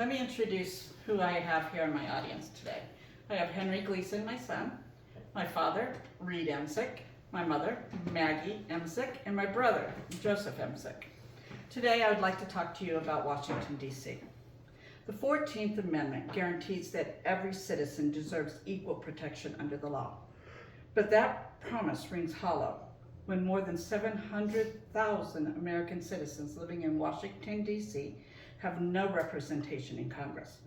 let me introduce who I have here in my audience today. I have Henry Gleason, my son, my father, Reed Emsick, my mother, Maggie Emsick, and my brother, Joseph Emsick. Today, I would like to talk to you about Washington, D.C. The 14th Amendment guarantees that every citizen deserves equal protection under the law. But that promise rings hollow when more than 700,000 American citizens living in Washington, D.C. have no representation in Congress.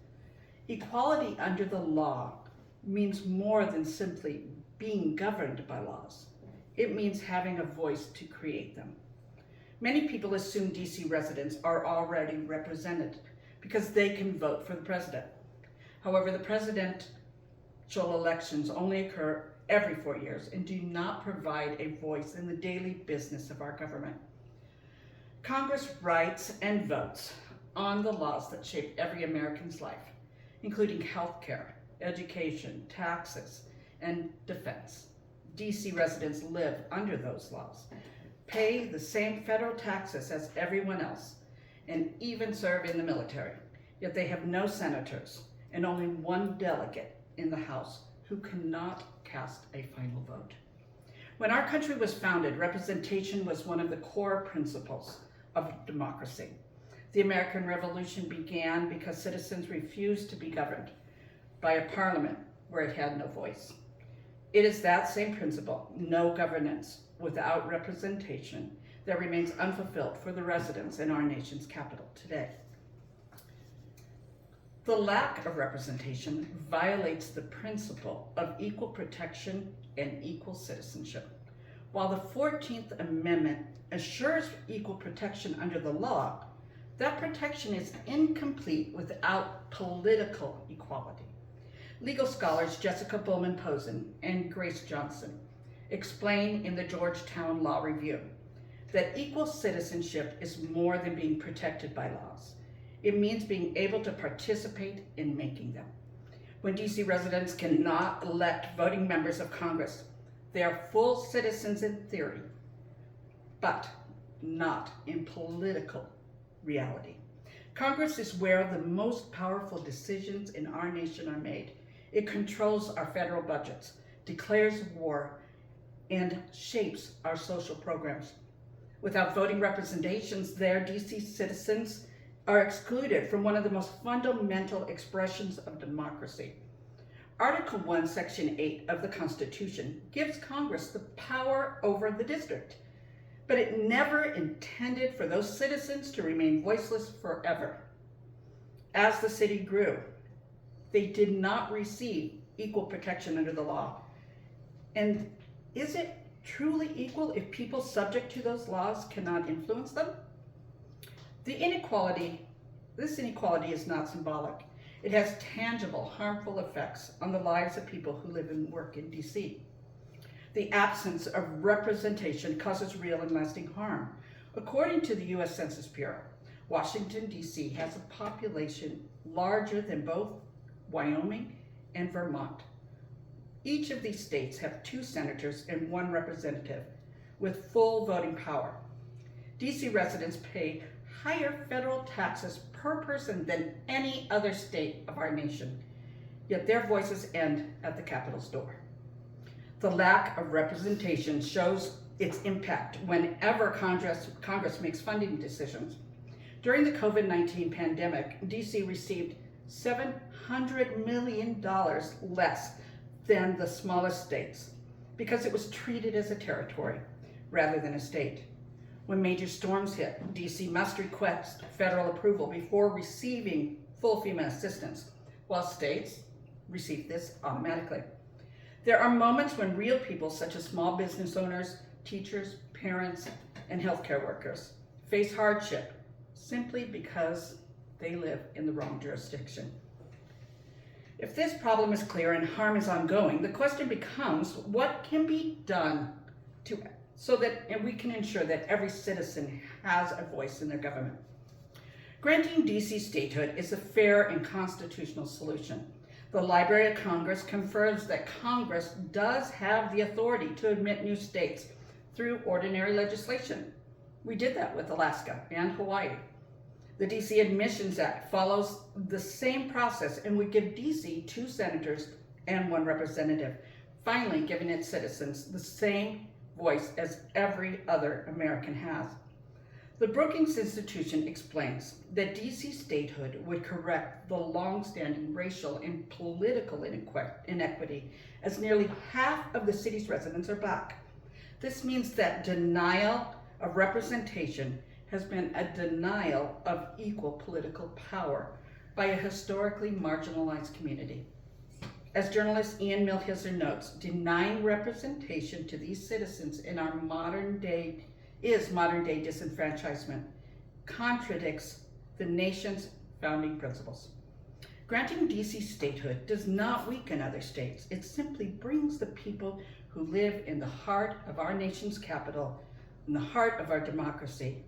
Equality under the law means more than simply being governed by laws. It means having a voice to create them. Many people assume D.C. residents are already represented because they can vote for the president. However, the presidential elections only occur every 4 years and do not provide a voice in the daily business of our government. Congress writes and votes on the laws that shape every American's life, including health care, education, taxes, and defense. D.C. residents live under those laws, pay the same federal taxes as everyone else, and even serve in the military. Yet they have no senators and only one delegate in the House who cannot cast a final vote. When our country was founded, representation was one of the core principles of democracy. The American Revolution began because citizens refused to be governed by a parliament where it had no voice. It is that same principle, no governance without representation, that remains unfulfilled for the residents in our nation's capital today. The lack of representation violates the principle of equal protection and equal citizenship. While the 14th Amendment assures equal protection under the law, that protection is incomplete without political equality. Legal scholars Jessica Bowman-Posen and Grace Johnson explain in the Georgetown Law Review that equal citizenship is more than being protected by laws. It means being able to participate in making them. When D.C. residents cannot elect voting members of Congress, they are full citizens in theory, but not in political reality. Congress is where the most powerful decisions in our nation are made. It controls our federal budgets, declares war, and shapes our social programs. Without voting representations there, D.C. citizens are excluded from one of the most fundamental expressions of democracy. Article 1, Section 8 of the Constitution gives Congress the power over the district, but it never intended for those citizens to remain voiceless forever. As the city grew, they did not receive equal protection under the law. And is it truly equal if people subject to those laws cannot influence them? This inequality is not symbolic. It has tangible, harmful effects on the lives of people who live and work in D.C. The absence of representation causes real and lasting harm. According to the U.S. Census Bureau, Washington, D.C. has a population larger than both Wyoming and Vermont. Each of these states have 2 senators and 1 representative with full voting power. D.C. residents pay higher federal taxes per person than any other state of our nation, yet their voices end at the Capitol's door. The lack of representation shows its impact whenever Congress makes funding decisions. During the COVID-19 pandemic, D.C. received $700 million less than the smallest states because it was treated as a territory rather than a state. When major storms hit, D.C. must request federal approval before receiving full FEMA assistance, while states receive this automatically. There are moments when real people, such as small business owners, teachers, parents, and healthcare workers, face hardship simply because they live in the wrong jurisdiction. If this problem is clear and harm is ongoing, the question becomes, what can be done so that we can ensure that every citizen has a voice in their government? Granting D.C. statehood is a fair and constitutional solution. The Library of Congress confirms that Congress does have the authority to admit new states through ordinary legislation. We did that with Alaska and Hawaii. The DC Admissions Act follows the same process and would give DC 2 senators and 1 representative, finally giving its citizens the same voice as every other American has. The Brookings Institution explains that DC statehood would correct the long-standing racial and political inequity, as nearly half of the city's residents are Black. This means that denial of representation has been a denial of equal political power by a historically marginalized community. As journalist Ian Milhiser notes, denying representation to these citizens in our modern day disenfranchisement, contradicts the nation's founding principles. Granting DC statehood does not weaken other states. It simply brings the people who live in the heart of our nation's capital, in the heart of our democracy,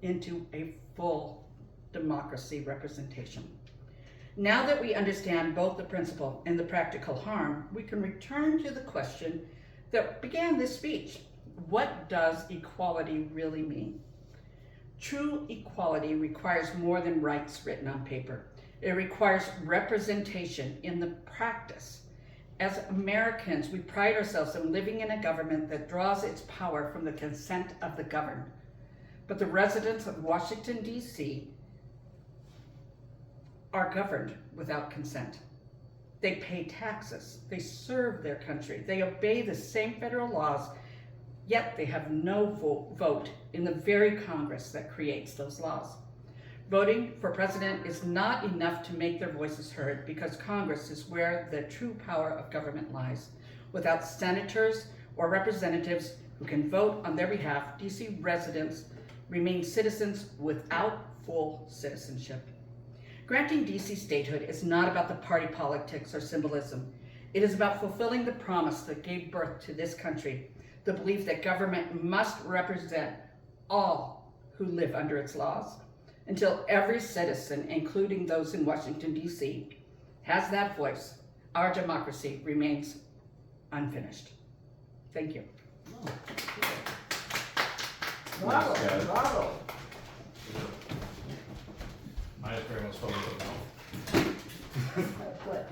into a full democracy representation. Now that we understand both the principle and the practical harm, we can return to the question that began this speech. What does equality really mean? True equality requires more than rights written on paper. It requires representation in the practice. As Americans, we pride ourselves in living in a government that draws its power from the consent of the governed. But the residents of Washington, D.C. are governed without consent. They pay taxes, they serve their country, they obey the same federal laws, yet they have no vote in the very Congress that creates those laws. Voting for president is not enough to make their voices heard, because Congress is where the true power of government lies. Without senators or representatives who can vote on their behalf, DC residents remain citizens without full citizenship. Granting DC statehood is not about the party politics or symbolism. It is about fulfilling the promise that gave birth to this country, the belief that government must represent all who live under its laws. Until every citizen, including those in Washington, D.C., has that voice, our democracy remains unfinished. Thank you. Bravo, bravo. My experience was totally different. Good.